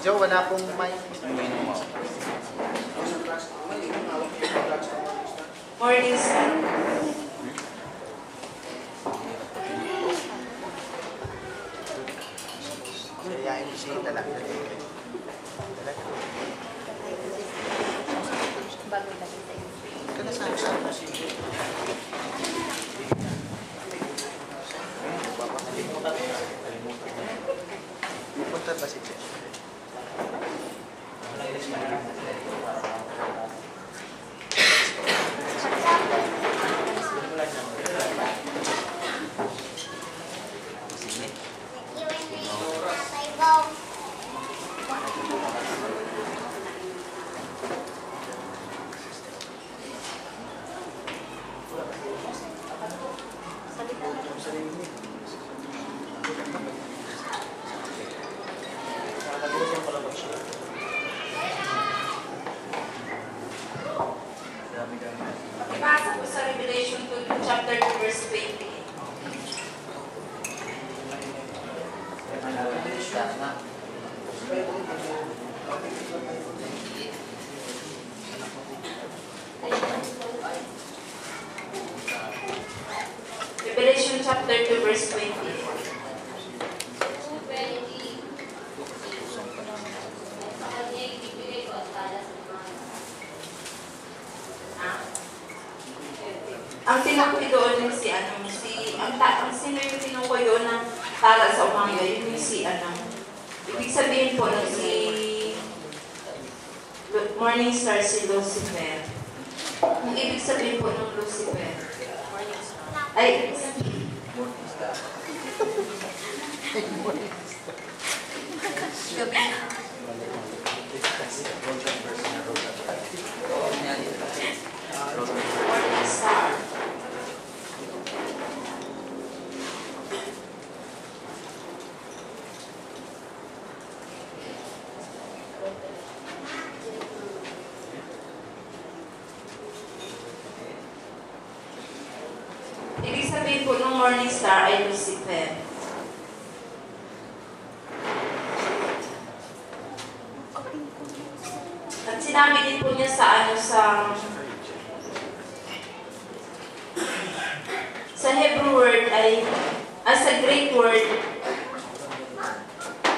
Joe, wala pong may... Morning, sir. Kaya hindi siya talaga. Bago lagi sa iyo. Ito na saan na siya. Punta ba si Jeff? Ipasa po sa Revelation 2, chapter 2, verse 20. Revelation chapter 2, verse 20. Ang tinukoy doon yung ang sino yung tinukoy doon ng tala sa umaga, yun yung ibig sabihin po ng morning star si Lucifer. Yung ibig sabihin po ng Lucifer. Ay, morning star. Ibig sabihin po ng morning star ay Lucifer. At sinabi din po niya sa Hebrew word ay, sa Greek word,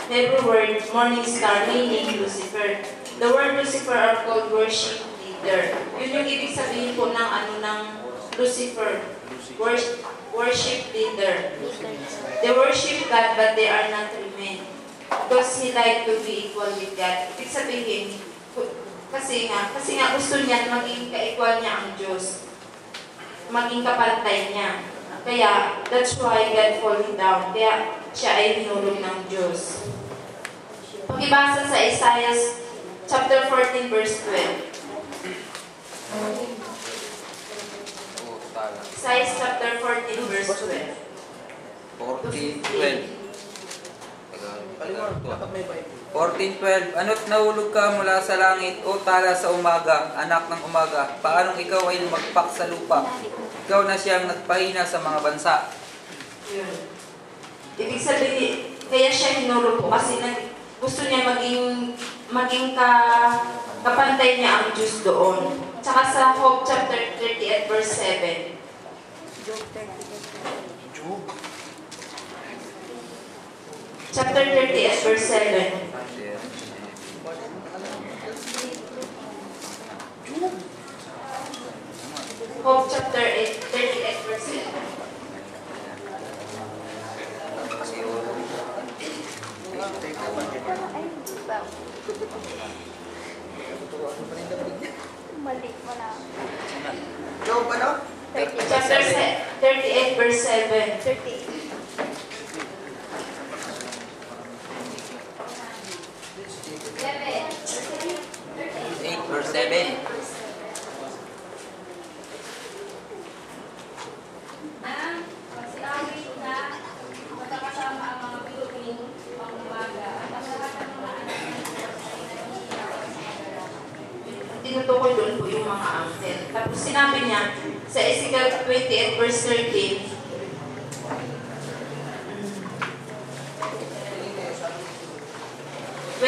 Hebrew word, morning star, meaning Lucifer. The word Lucifer are called worship leader. Yun yung ibig sabihin po ng Lucifer. Worship leader. They worship God but they are not remain. Because he like to be equal with God. Ibig sabihin, kasi nga gusto niya maging ka-equal niya ang Diyos. Maging kapantay niya. Kaya, that's why God falling down. Kaya, siya ay hinulog ng Diyos. Pag-ibasa sa Isaiah chapter 14, verse 12. Isaiah chapter 14, verse 12. 14:12. Ano't nahulog ka mula sa langit, o tala sa umaga, anak ng umaga, paanong ikaw ay lumagpak sa lupa? Ikaw na siyang nagpahina sa mga bansa. Yun. Ibig sabihin, kaya siya hinulog po kasi gusto niya maging kapantay niya ang Diyos doon. Tsaka sa Job chapter 38, verse 7. Chapter 38, verse 7. Job chapter 38, verse 7. Mali mo na. Joe, ano? Chapter 38, verse 7. 38. 8 verse 7. Tinutukoy doon po yung mga angel. Tapos sinabi niya sa Ezekiel 28 verse 13,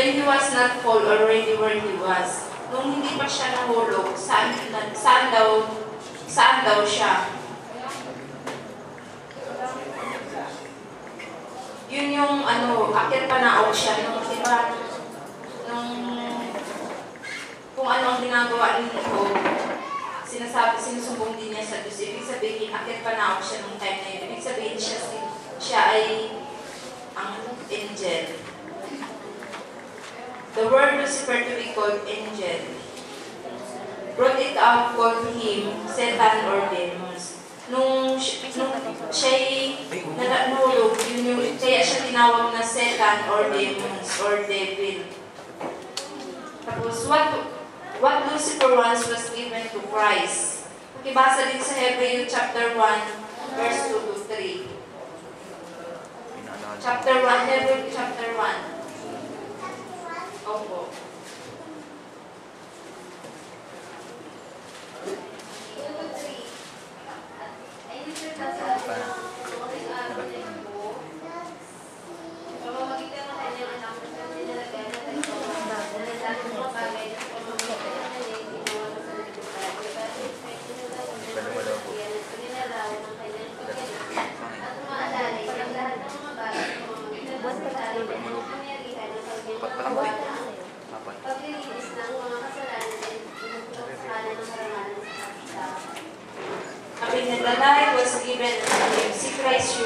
when he was not full already where he was. Nung hindi pa siya nahulog, saan daw siya? Yun yung akit panaaw siya nung diba, kung ano ang ginagawa ni Nico, sinusumbong din niya sa Diyos. Ibig sabihin, akit panaaw siya nung time na yun. Ibig sabihin siya ay ang angel. The word Lucifer to be called angel. Brought it up, called him Satan or demons. Nung siya'y nahulog, kaya siya tinawag na Satan or demons or devil. Tapos, what Lucifer once was given to Christ. Kibasa din sa Hebrew chapter 1, verse 2 to 3. Chapter 1, Hebrew chapter 1. Opo. The light was given to him. See, Christ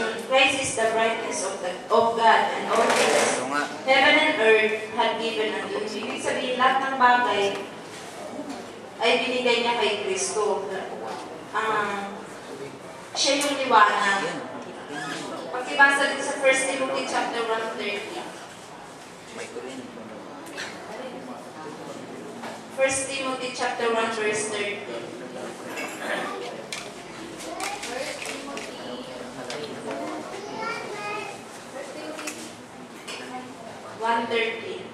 is the brightness of God, and all things, heaven and earth, had given unto him. Ibig sabihin, lahat ng bagay ay binigay niya kay Kristo. Siya yung liwanag. Pagkibasa din sa 1 Timothy chapter 1:30. 1 Timothy chapter 1 verse 30. 1:13.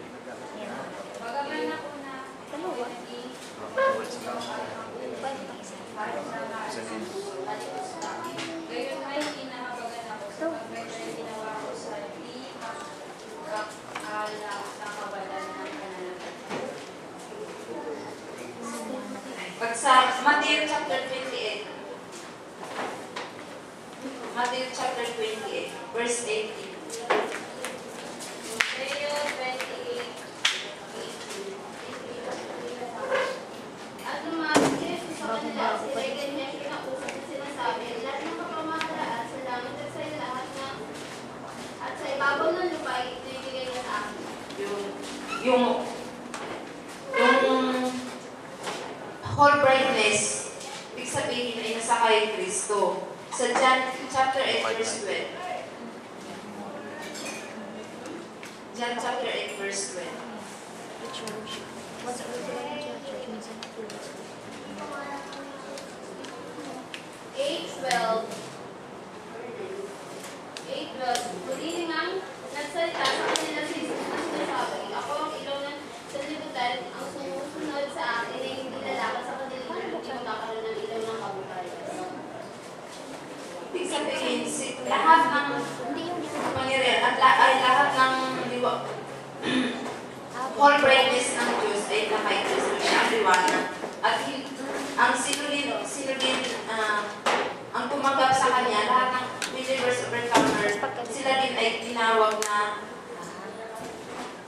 Pag sa Matthew chapter 28. Matthew chapter 28, verse 18. Yung whole brightness, ibig sabihin ay nasa kay Kristo. Sa John chapter 8 verse 12. John chapter 8 verse 12. 8:12. Muli ngang nagsalita sa kanila si Jesus na sinasabi, ako ang ilaw ng sanlibutan, ang sumusunod sa akin ay hindi lalakad sa kadiliman, hindi magkakaroon ng ilaw ng kabuhayan. Ibig sabihin, lahat ng pangyarihan at lahat ng whole brightness ng Diyos ay nakay Kristo. Siya ang liwanag. At ang ang tumanggap sa Kanya, lahat ng believers overcomers, sila din ay tinawag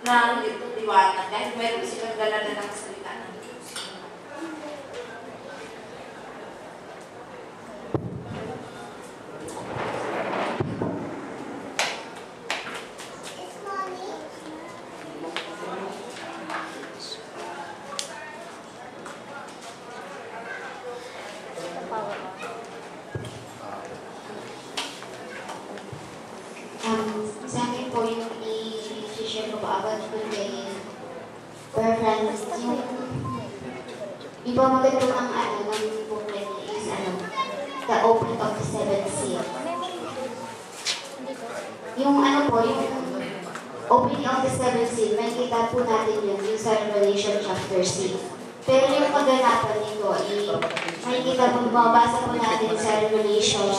na liwanag. Kahit meron silang dala ng salita ng Diyos. Sa akin po yung i-share ko po about po kay Francis, yung pamagat po ng booklet is The Opening of the Seventh Seal. Yung yung Opening of the Seventh Seal, may kita po natin yun, yung sa Revelation chapter 6. Pero yung kaganapan nito, may kita po, mabasa po natin sa Revelation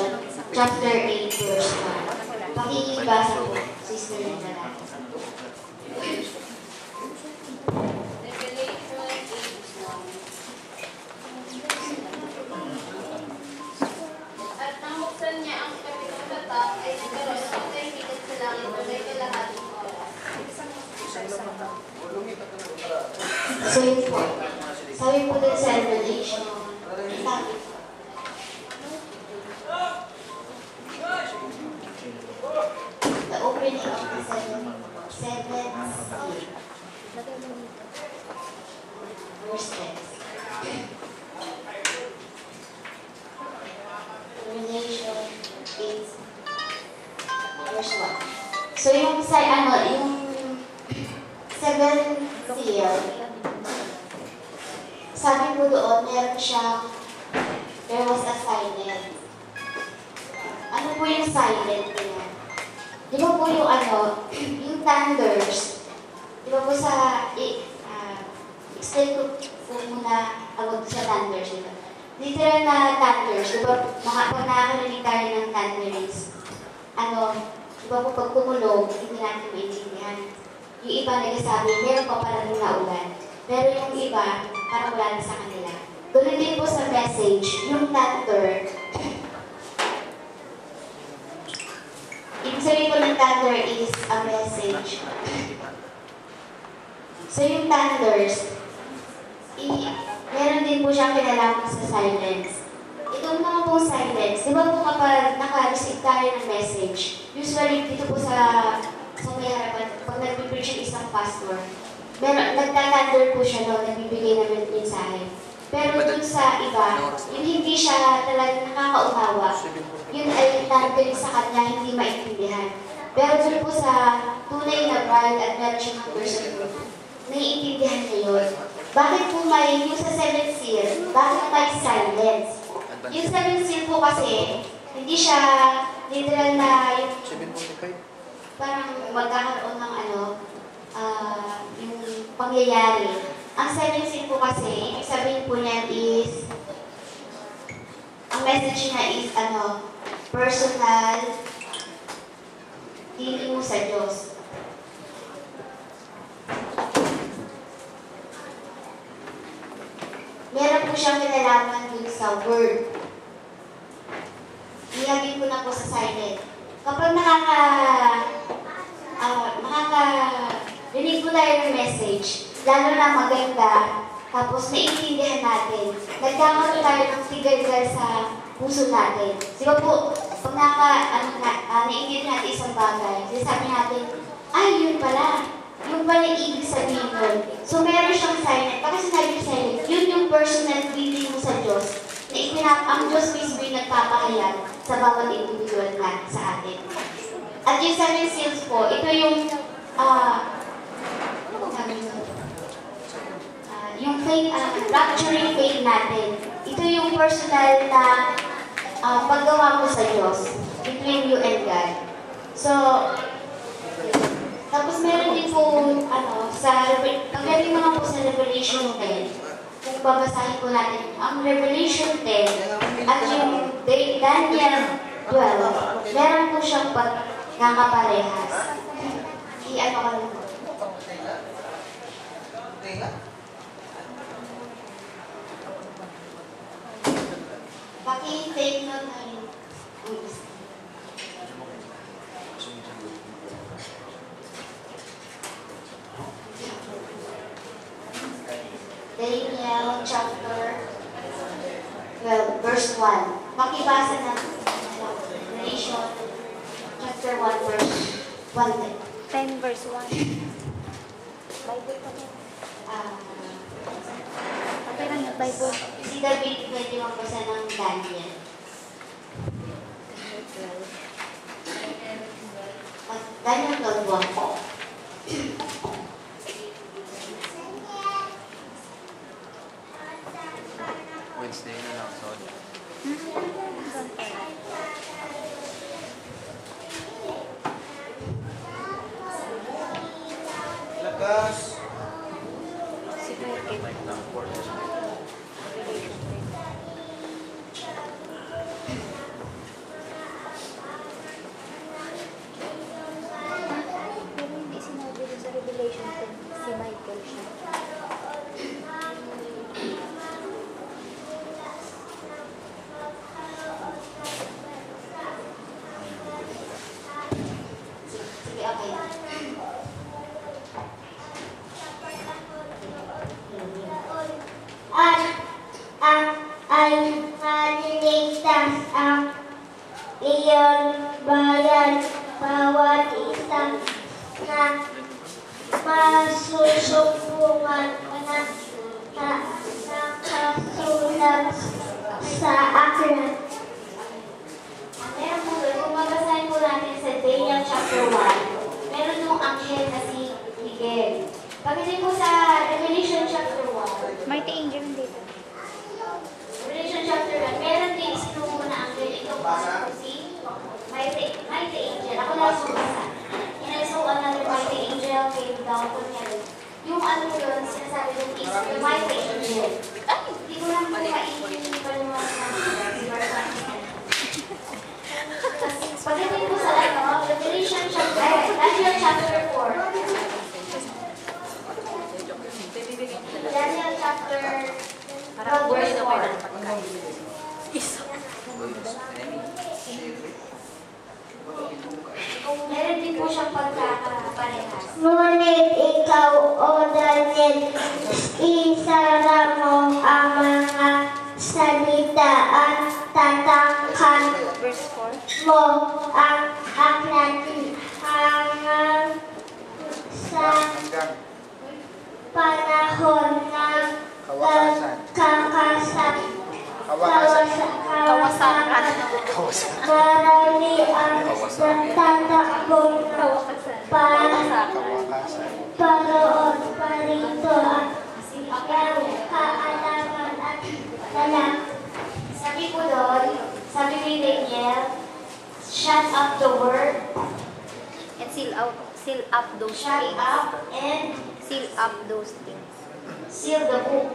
chapter 8 verse 1. Pakibasa po, Sister Linda natin. Revelation 8:1. At nang buksan niya ang kapitong tatak ay nagkaroon ng tahimik sa langit na may kalahating oras. So yun po. Sabi po din sa Revelation, sabi, the opening of the seventh seal. Verse 10. Revelation 8, verse 1. So yung sa yung seventh seal, sabi po doon, meron siyang, there was a silence. Ano po yung silent niya? Di ba po yung yung thunders, di ba po sa, explain ko po muna about sa thunders. Literal na thunders, di ba, pag nakakarinig tayo ng thunderings, di ba po pag kumulog, hindi natin maintindihan. Yung iba nagsasabi, meron pa pala rin na ulan. Pero yung iba, parang wala na sa kanila. Ganun din po sa message, yung thunder. Ibig sabihin po ng thunder is a message. So yung thunders, meron din po siyang kinalaman sa silence. Itong mga po silence, di ba po kapag naka-receive tayo ng message, usually dito po sa may harapan, pag nag-preach yung isang pastor, nagtathunder po siya no, nagbibigay ng mensahe. Pero dun sa iba, yung hindi siya talagang nakakaunawa, yun ay thunder sa kanya, hindi maintindihan. Pero dun po sa tunay na bride at meron siyang person, naiintindihan niya yun. Bakit po may, yung sa seventh seal, bakit may silence? Yung seventh seal po kasi, hindi siya literal na yung parang magkakaroon ng yung pangyayari. Ang seventh seal po kasi, ibig sabihin po niyan is, ang message niya is personal, dealing mo sa Diyos. Meron po siyang kinalaman dun sa word. Ihagin ko na po sa silent. Kapag nakaka-rinig po tayo ng message, lalo na maganda, tapos naiintindihan natin, nagkakaroon tayo ng tigal-tigal sa puso natin. Di ba po, pag naiintindihan natin isang bagay, sinasabi natin, ay, yun pala yung ibig sabihin nun. So, meron siyang silent. Bakit sinabi yung silent? Yun yung personal feeling mo sa Diyos, na ang Diyos mismo yung nagpapahayag sa bawat individual natin sa atin. At yung seven seals po, ito yung yung faith, rapturing faith natin. Ito yung personal na paggawa mo sa Diyos between you and God. So, tapos meron din po, pagdating naman po sa Revelation 10, kung babasahin po natin, ang Revelation 10 at yung Daniel 12, meron po siyang pagkakaparehas. I-ano ka lang po. Paki-take note na rin. Daniel chapter 12, verse 1. Makibasa ng Revelation chapter 1, verse 1. 10 verse 1. Bible pa niya. Okay lang yung Bible. Si David, pwede magbasa ng Daniel. Daniel 12, 1 po. Wednesday na lang, sorry. Lakas. Si Michael. Pero hindi sinabi rin sa Revelation 10, si Michael siya. sa aklat. Meron po doon, kung mabasahin po natin sa Daniel chapter 1, meron yung anghel na si Miguel. Pagdating po sa Revelation chapter 1, Mighty angel dito. Revelation chapter 1, meron din isinubo na anghel. Ito po si Mighty angel. Ako lang sumasa. And I saw another mighty angel came down from heaven. Yung ano yun, sinasabi doon is the mighty angel. Hindi ko lang po maintindihan pa yung mga pagdating po sa Revelation chapter, Daniel chapter 4. Daniel chapter 12 verse 4. Meron din po siyang pagkakaparehas. Ngunit ikaw, O Daniel, isara mo ang mga salita at tatangkan Verse 4. mo ang aklat hanggang sa panahon ng Kawasan. Kawasakan. marami ang nagtatakbong Kawakasan. paroon parito at ang kaalaman at lalaki. Sabi ko doon, sabi ni Daniel, shut up the word, And seal up those shut things. up, and Seal up those things. seal the book.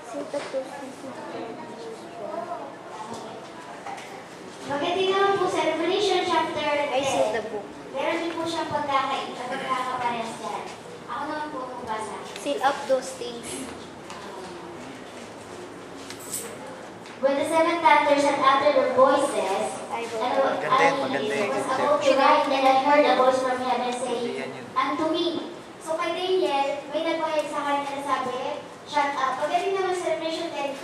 Seal up those things. Pagdating naman po sa Revelation chapter I seal 10, the book. meron din po siyang pagkakaparehas dyan. Ako naman po magbasa. Seal up those things. When the seven thunders had uttered their voices, Maganda yun. was about to write, then I heard a voice from heaven saying, unto me. So kay Daniel, may nagpahid sa kanya na sabi, shut up. Pagdating naman sa Revelation 10,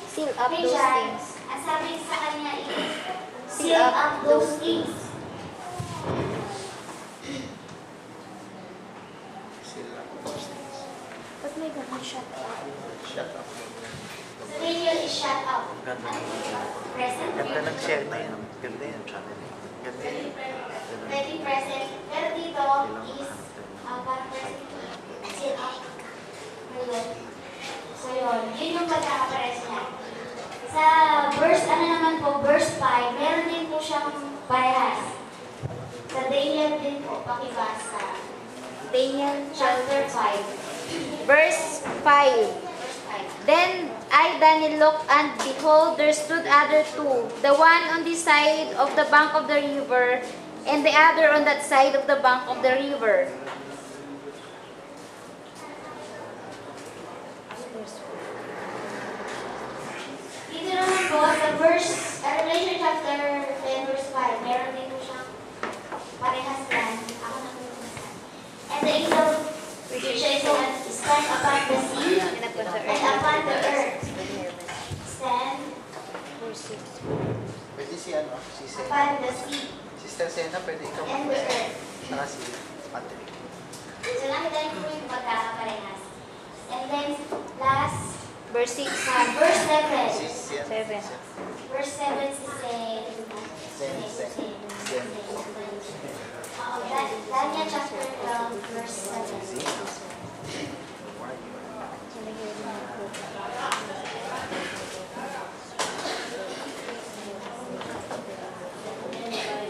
Seal up kay those John, things. ang sabi sa kanya is, seal up those things. Ba't may ganun shut up? Shut up. So Daniel is shut up. Ganda. Present. Ganda ng share na yun. Ganda yun. Ganda yun. Very present. Pero dito is, parang present. Seal up. Ayun. So yun. Yun yung pagkakapares niya. Sa verse, ano naman po, verse 5, meron din po siyang parehas. Sa Daniel din po, pakibasa. Daniel Chapter 5. Verse 5. Verse 5. Then I, Daniel, looked, and behold, there stood other two, the one on this side of the bank of the river, and the other on that side of the bank of the river. Dito naman po, sa verse, Revelation chapter 10 verse 5, meron din po siyang parehas yan. Ako na po yung basa. And the angel which I saw stand upon the sea And upon the and upon the earth. earth. Stand Verse 6. Pwede si ano, si Sena. upon the sea Sister Sena, pwede ikaw and the earth. Saka si Patrick. So nakita niyo po yung pagkakaparehas. And then last, Verse 6. verse 7. Si Sena. 7. Verse 7 si Daniel chapter 12 verse 7.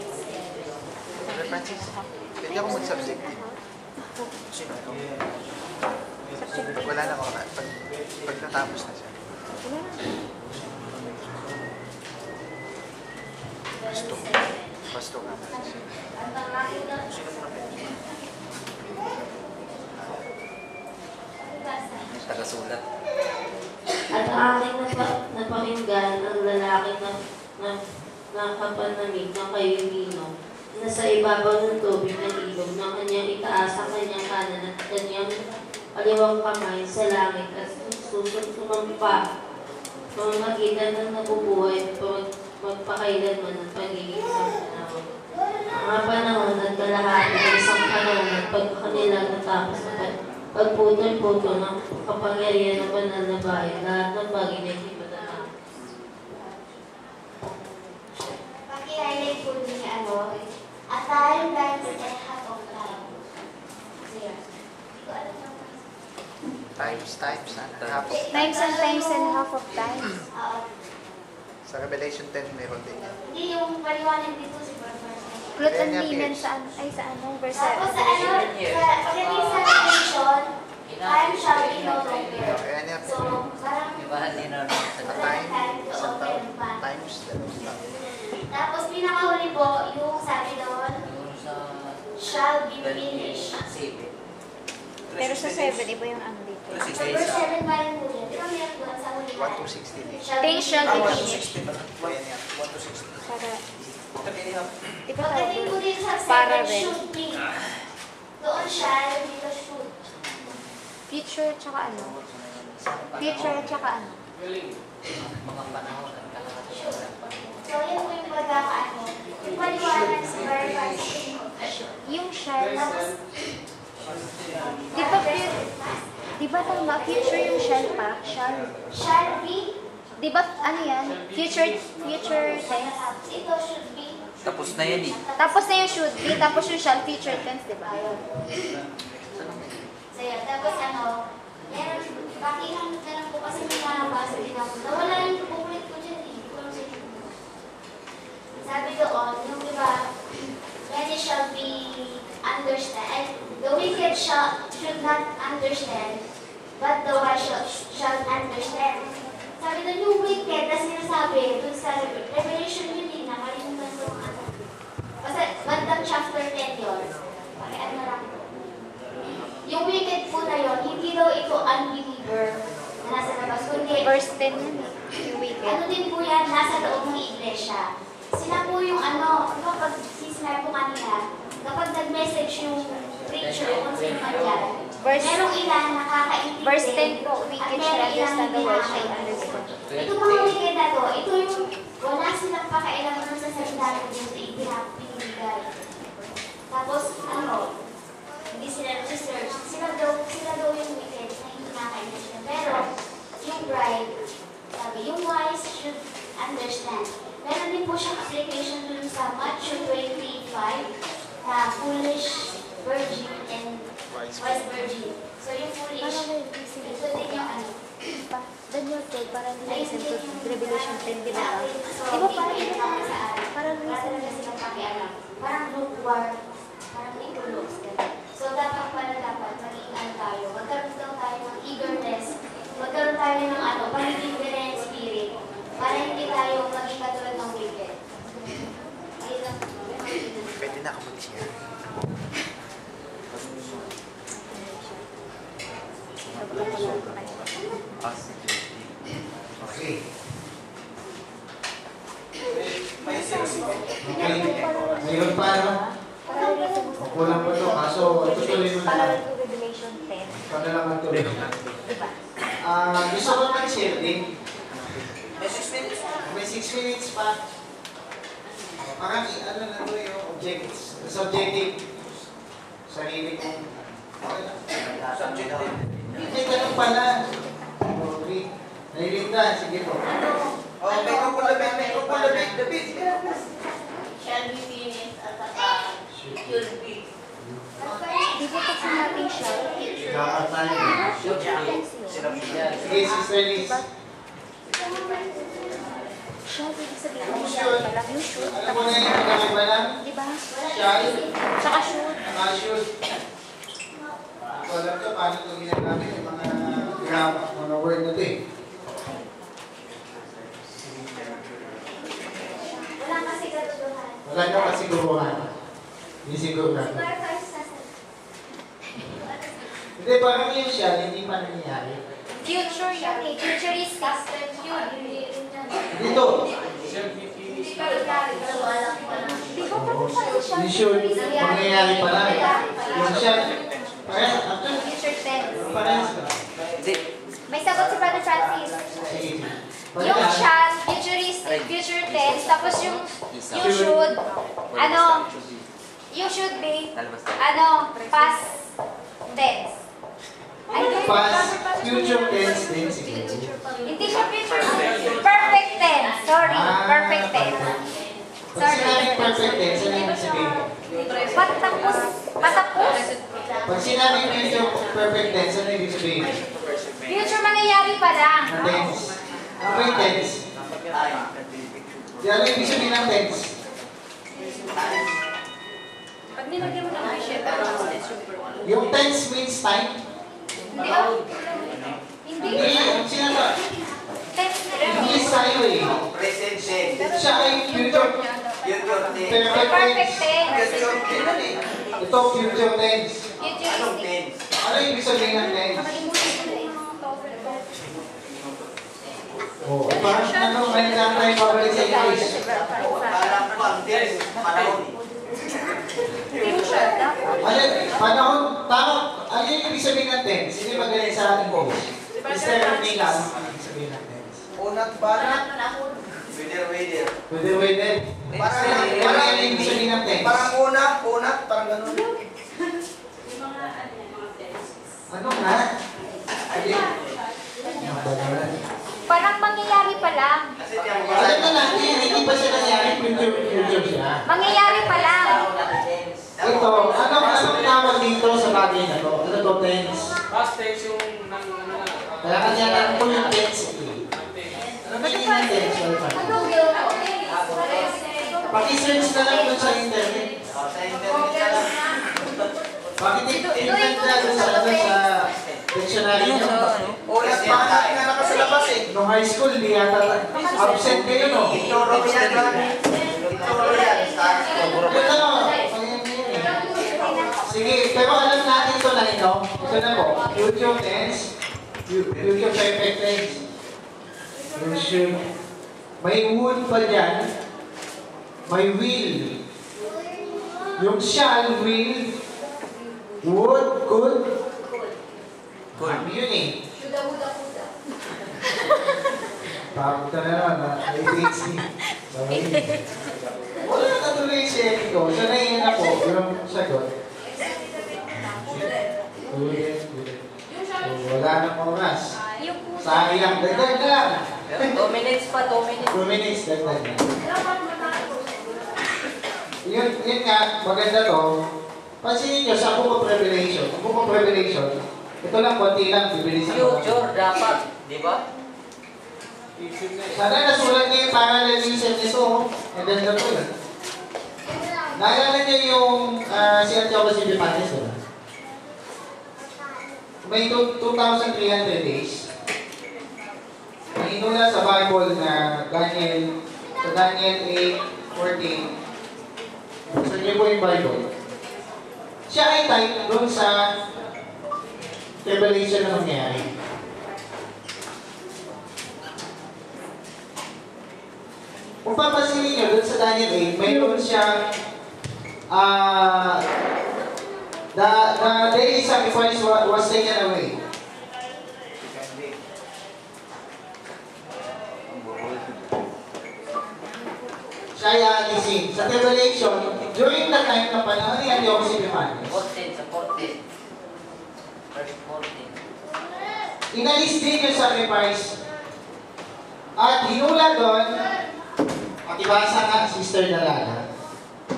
Sir Francis, pwede ako mag-subjective. Sino ito? Wala na ako na. Pagkatapos na siya. Pasto nga natin siya. Sino mo na pwede? Tagasulat. At aking napakinggan ang lalaki na nakapanamig ng kayumino na sa ibabaw ng tubig na ilog ng kanyang itaas ang kanyang kanan at kanyang kaliwang kamay sa langit at sumampa pamamagitan ng nabubuhay at magpakailanman ng pagiging isang panahon. Mga panahon at kalahati ng isang panahon at pagkakanilang natapos na pagputol-putol ng kapangyarihan ng banal na bayan, lahat ng bagay na hindi matatag. Paki-highlight po din yung a time, times, and a half of time. Sige. Hindi ko alam yung Times and a half. Times and times and half of times. Sa Revelation 10, meron din yan. Hindi yung paliwanag dito si Brother. Cloth and linen sa anong verse? Tapos sa pagdating sa Revelation, time shall be no longer. Kaya niya, So, parang sa time, isang taon, times, tapos pinakahuli po, yung sabi doon, shall be finished. Pero sa 7, iba yung ano dito. Sa verse 7 ba yung huli? Di ba meron doon sa huli? 1 to 16. Things shall be finished. Ayan yan, 1 to 16. Para, di ba Pagdating po tawag? din sa Para 7, rin. should be. Doon shall, dito should. Future tsaka ano? Future tsaka ano? So, yun po yung pagkakaano. Yung paliwanag sa verse Yung shall, tapos, di ba tama? Future yung shall pa? shall be, Di ba ano yan? Future tense. tapos ito should be. Tapos na yan eh. Tapos na yung should be, tapos yung shall future tense, di ba? So, yun. Tapos meron, pakihan na lang po kasi may nakabasa din ako. Nawala yung booklet ko dyan eh. Hindi ko lang sino. Sabi doon, yung diba, many shall be understand. The wicked should not understand, but the wise shall understand. Sabi doon yung wicked na sinasabi doon sa Revelation yun din, nakalimutan ko ang ano. Kasi bandang chapter 10 yun. Pakian na lang po. Yung wicked po na yun, hindi daw ito unbeliever na nasa labas, kundi Verse 10 yan eh. Yung wicked. ano din po yan, nasa loob ng iglesia. Sila po yung pag sinabi po kanina, kapag nag-message yung preacher o kung sino man yan, merong ilan nakakaintindi. Verse 10 po, wicked at shall merong ilan understand the word, shall nakakaintindi. understand. Ito mga wicked na to, ito yung wala silang pakailan doon sa salita ng Diyos na ibinibigay. Tapos, hindi sila research. Sila daw yung wicked na hindi nakakaintindi. Pero, yung bride, sabi, yung wise should understand. Meron din po siyang application dun sa Matthew 25 na foolish virgin and wise virgin. So yung foolish, ito din yung Daniel 12, parang Ay, nilisen to hindi yung Revelation 10, di ba? So, Di ba parang hindi naman sa atin. Parang Wala talaga silang pakialam. Parang lukewarm. Parang intulos. So dapat maging tayo. Magkaroon daw tayo ng eagerness. Magkaroon tayo ng pagiging willing spirit. Para hindi tayo maging katulad ng wicked. Ayun lang. Pwede na ako mag-share. Okay. Mayroon pa kulang po ito, kaso tutuloy mo na lang. Parang Revelation 10. Para lang ang tuloy. Diba? Gusto ko mag-share din. May 6 minutes pa. Parang ano na ito yung subjective. Sarili kong. Okay lang. Subjective. May ganun pala. Okay. Nailinda, sige po. May kupulabit, David. Shall be finished at saka should be. Di ba pag sinabing shall? Dapat tayo. Sige, Sister Liz. Shall, ibig sabihin ko shall pala. Yung should. Alam mo na yung pagkakit ba lang? Di ba? Shall. Tsaka should. Should. So, alam ko paano ito ginagamit yung mga grammar, mga word na ito eh. Wala kasi katuduhan. Wala ka pa siguruhan. Hindi siguruhan. Hindi, parang yung siya, hindi pa nangyayari. Future yan eh. Futuristic. Dito. Hindi pa nangyari, pero alam ko na. Di ba parang shall? Yung should, mangyayari pa lang. Yung siya, parehas, actually, Future tense. parehas ka. May sagot si Brother Francis. Sige. Yung shall, futuristic, future tense, tapos yung should, yung should be, past tense. Past, future tense din siguro. Hindi siya future tense. Perfect tense. Sorry. Perfect tense. Pag sinabing perfect tense, ano yung sabihin? Patapos. Patapos. Pag sinabing future perfect tense, ano yung sabihin? Future mangyayari pa lang. Na tense. Ano ba yung tense? Ano yung ibig sabihin ng tense? Pag nilagyan mo ng shift, Yung tense means time? Hindi ah. Hindi. Hindi, sinasabi. Tense na. English tayo eh. Present tense. Siya ay future Future tense. Perfect tense. Ito future tense. Anong tense? Ano yung ibig sabihin ng tense? Oh, parang ano, may lang tayo babalik sa English. Alam ko ang tense. Panahon. Ano, panahon, tama, ano yung ibig sabihin ng tense? Hindi magaling sa ating English. Mr. Ernila, ano ang ibig sabihin ng tense? Unat banat. Weather. Whether. Parang ano yung ibig sabihin ng tense? Parang unat, parang ganun. Ano nga? Hindi. Parang mangyayari pa lang. Alam na natin, hindi pa siya nangyari, future siya. Mangyayari pa lang. Ito, anong tawag dito sa bagay na to? Ano to, tense? Past tense yung Kaya kanya lang po yung tense. Ano meaning ng tense? Paki-search na lang doon sa internet. Sa internet ka lang. Paki-tignan na doon sa dictionary Ano nyo. sa ano? Unat banat nga nakasalabas eh. Nung high school, di yata absent kayo, no? Ituro yan. Ituro yan. Ito, sige, pero alam natin ito na ito. Ito na po, future tense, future perfect tense. Future. May would pa dyan. May will. Yung shall, will, would, could. Ano yun eh? Tapos ka na naman, ADHD. Wala na tuloy yung sharing ko. So, naiyan ako, yung sagot. Wala nang oras. Sayang, dagdag na lang. 2 minutes pa, 2 minutes. 2 minutes, dagdag na. Yun nga, maganda to. Pansinin nyo sa Book of Revelation. Ang Book of Revelation, ito lang, konti lang, bibilisan ko. Future dapat, di ba? Sana nasulat niyo yung parallelism nito. And then the two. Naalala niyo yung si Antiochus Epiphanes, diba? May 2,300 days. May inuna sa Bible na Daniel 8:14. Sa niyo po yung Bible. Siya ay type doon sa Revelation na nangyari. Kung papansinin nyo, doon sa Daniel 8, mayroon siyang the daily sacrifice was taken away. Siya ay aalisin. Sa Revelation, during the time na panahon ni Antiochus Epiphanes, 14 sa 14. Verse 14. inalis din yung sacrifice at hinula doon. Makibasa nga, Sister Dalaga.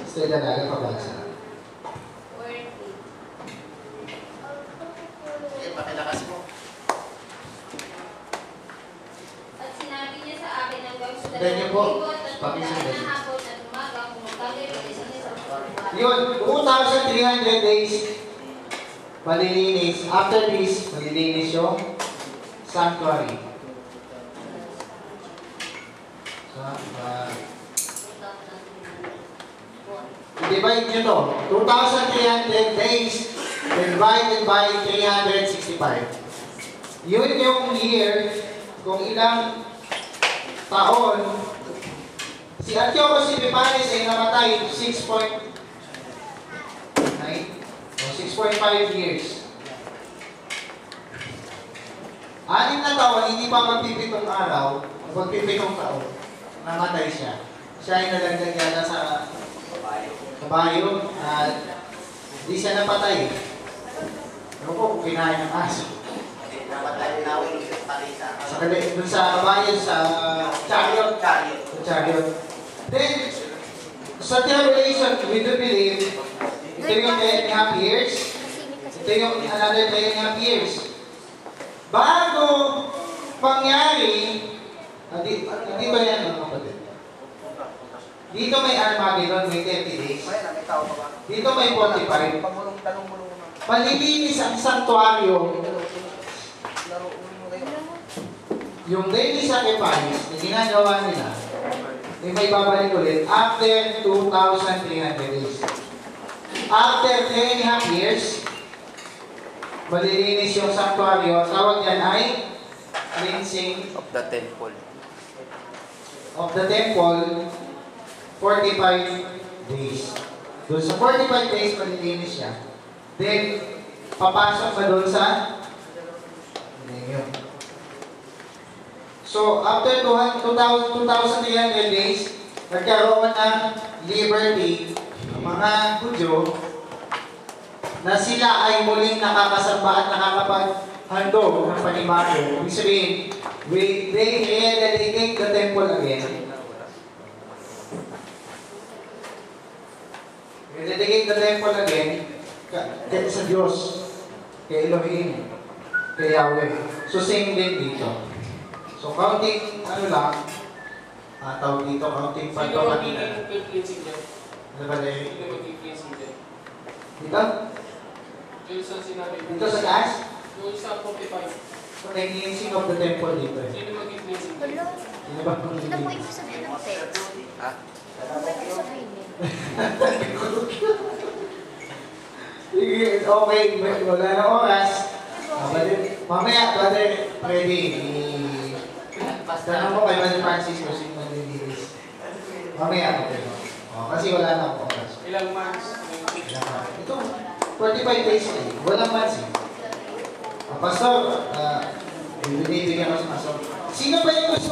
Sister Dalaga, pabasa. Pakilakas mo. At sinabi niya sa akin hanggang sa Ganyan po. 2,000 na hapon at umaga kung magkagayon niya sa buwan. Yun, 2,300 days malilinis. After this, malilinis yung sanctuary. I-divide nyo to. 2,300 days divided by 365. Yun yung year kung ilang taon. Si Antiochus Epiphanes ay namatay 6.5 years. 6 na taon, hindi pa magpipitong araw, magpipitong taon, namatay siya. Siya ay nalagdag yata sa kabayo at hindi siya napatay. Ano po, kung kinain ng aso. Dun sa bayan, sa chariot. Then, sa Revelation, we do believe, ito yung 10.5 years. Ito yung another 10.5 years. Bago pangyari, hindi ba yan mga kapatid? Dito may Armageddon, may 30 days. Dito may 45. Palilinis ang sanctuaryo. Yung daily sacrifice na ginagawa nila, may babalik ulit after 2,300 days. After 10.5 years, malilinis yung sanctuaryo. Tawag yan ay cleansing Of the temple. of the temple, 45 days. Doon sa 45 days, malilinis siya. Then, papasok pa doon sa millennium. So, after 2,300 days, nagkaroon ng liberty ang mga Hudyo na sila ay muling nakakasamba at nakakapaghandog ng panibago. Ibig sabihin, they rededicate the temple again. Rededicate the temple again sa Diyos, kay Elohim, kay Yahweh. So, same din dito. So, counting, tawag dito, counting pagpapagitan. Ano ba rin? Dito? Dito sa taas? So, nag-cleansing of the temple dito. Sino ba kung Ano po ibig sabihin ng text? Ha? Ano po ibig sabihin niya? Okay, wala na oras. Mamaya, Brother Freddy, tanong mo kay Brother Francis kung sino mag-release. Mamaya, okay. Kasi wala na akong oras. Ilang months? Ito, 45 days na eh. Walang months eh. Pastor, binibigyan ko sa pastor. Sino ba yung gusto